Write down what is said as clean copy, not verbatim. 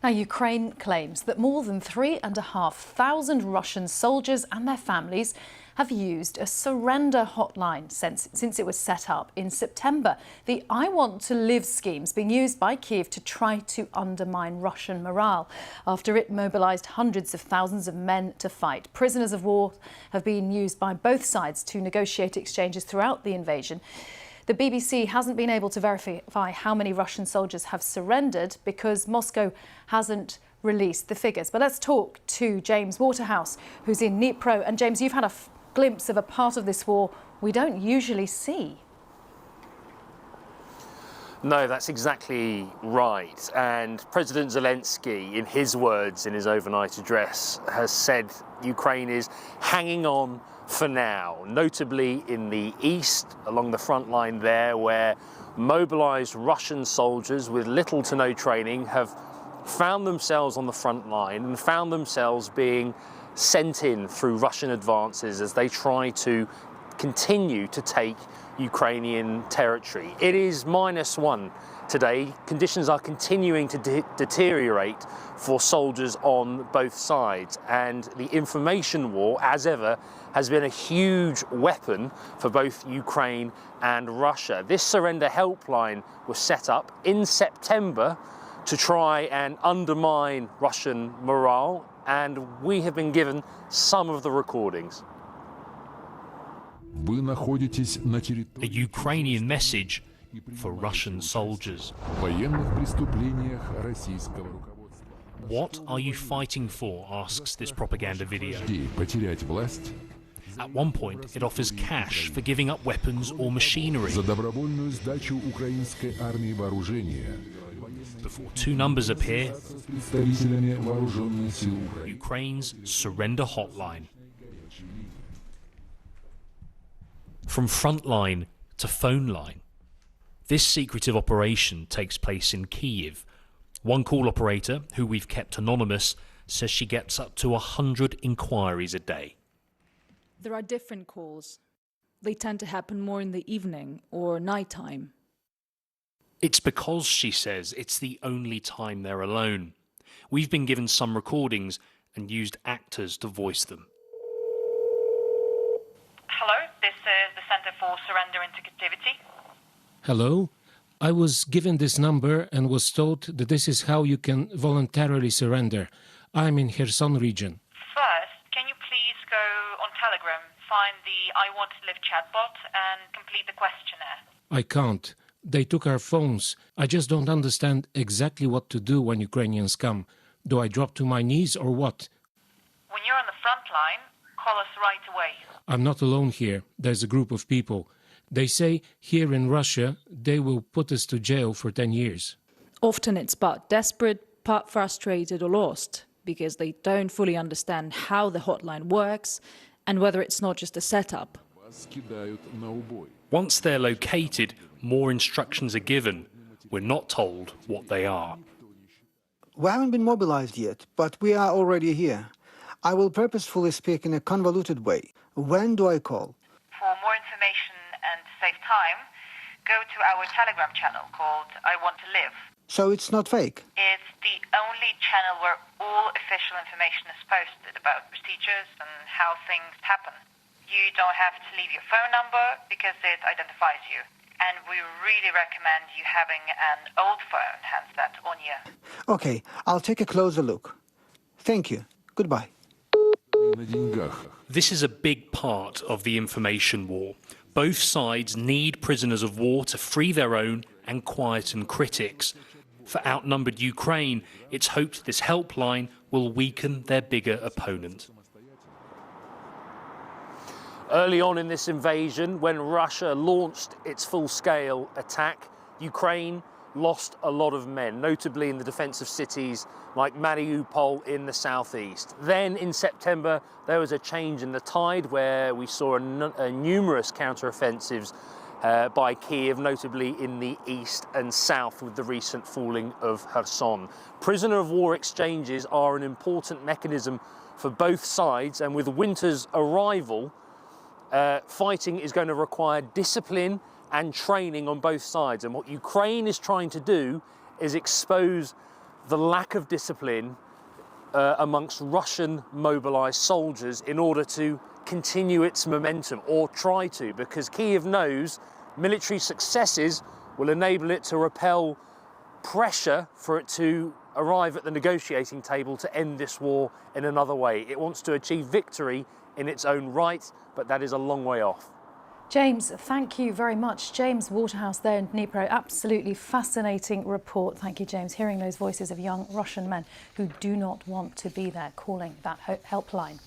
Now, Ukraine claims that more than 3,500 Russian soldiers and their families have used a surrender hotline since it was set up in September. The I Want to Live scheme's been used by Kyiv to try to undermine Russian morale after it mobilised hundreds of thousands of men to fight. Prisoners of war have been used by both sides to negotiate exchanges throughout the invasion. The BBC hasn't been able to verify how many Russian soldiers have surrendered because Moscow hasn't released the figures. But let's talk to James Waterhouse, who's in Dnipro. And James, you've had a glimpse of a part of this war we don't usually see. No, that's exactly right. And President Zelensky, in his words in his overnight address, has said Ukraine is hanging on for now, notably in the east, along the front line there, where mobilised Russian soldiers with little to no training have found themselves on the front line and found themselves being sent in through Russian advances as they try to continue to take Ukrainian territory. It is -1 today. Conditions are continuing to deteriorate for soldiers on both sides, and the information war, as ever, has been a huge weapon for both Ukraine and Russia. This surrender helpline was set up in September to try and undermine Russian morale, and we have been given some of the recordings. A Ukrainian message for Russian soldiers. What are you fighting for? Asks this propaganda video. At one point, it offers cash for giving up weapons or machinery. Before two numbers appear, Ukraine's surrender hotline. From front line to phone line. This secretive operation takes place in Kyiv. One call operator, who we've kept anonymous, says she gets up to 100 inquiries a day. There are different calls. They tend to happen more in the evening or nighttime. It's because, she says, it's the only time they're alone. We've been given some recordings and used actors to voice them. Hello, this is the Center for Surrender into Captivity. Hello, I was given this number and was told that this is how you can voluntarily surrender. I'm in Kherson region. First, can you please go on Telegram, find the I Want to Live chatbot and complete the questionnaire? I can't. They took our phones. I just don't understand exactly what to do when Ukrainians come. Do I drop to my knees or what? When you're on the front line, call us right away. I'm not alone here. There's a group of people. They say here in Russia they will put us to jail for 10 years. Often it's part desperate, part frustrated or lost, because they don't fully understand how the hotline works and whether it's not just a setup. Once they're located, more instructions are given. We're not told what they are. We haven't been mobilized yet, but we are already here. I will purposefully speak in a convoluted way. When do I call? For more information and to save time, go to our Telegram channel called I Want to Live. So it's not fake? It's the only channel where all official information is posted about procedures and how things happen. You don't have to leave your phone number because it identifies you. And we really recommend you having an old phone handset on you. Okay, I'll take a closer look. Thank you. Goodbye. This is a big part of the information war. Both sides need prisoners of war to free their own and quieten critics. For outnumbered Ukraine, it's hoped this helpline will weaken their bigger opponent. Early on in this invasion, when Russia launched its full-scale attack, Ukraine lost a lot of men, notably in the defense of cities like Mariupol in the southeast. Then in September, there was a change in the tide where we saw numerous counter-offensives by Kyiv, notably in the east and south with the recent falling of Kherson. Prisoner of war exchanges are an important mechanism for both sides, and with winter's arrival, fighting is going to require discipline and training on both sides. And what Ukraine is trying to do is expose the lack of discipline amongst Russian mobilised soldiers in order to continue its momentum, or try to, because Kyiv knows military successes will enable it to repel pressure for it to arrive at the negotiating table to end this war in another way. It wants to achieve victory in its own right, but that is a long way off. James, thank you very much. James Waterhouse there in Dnipro. Absolutely fascinating report. Thank you, James. Hearing those voices of young Russian men who do not want to be there, calling that helpline.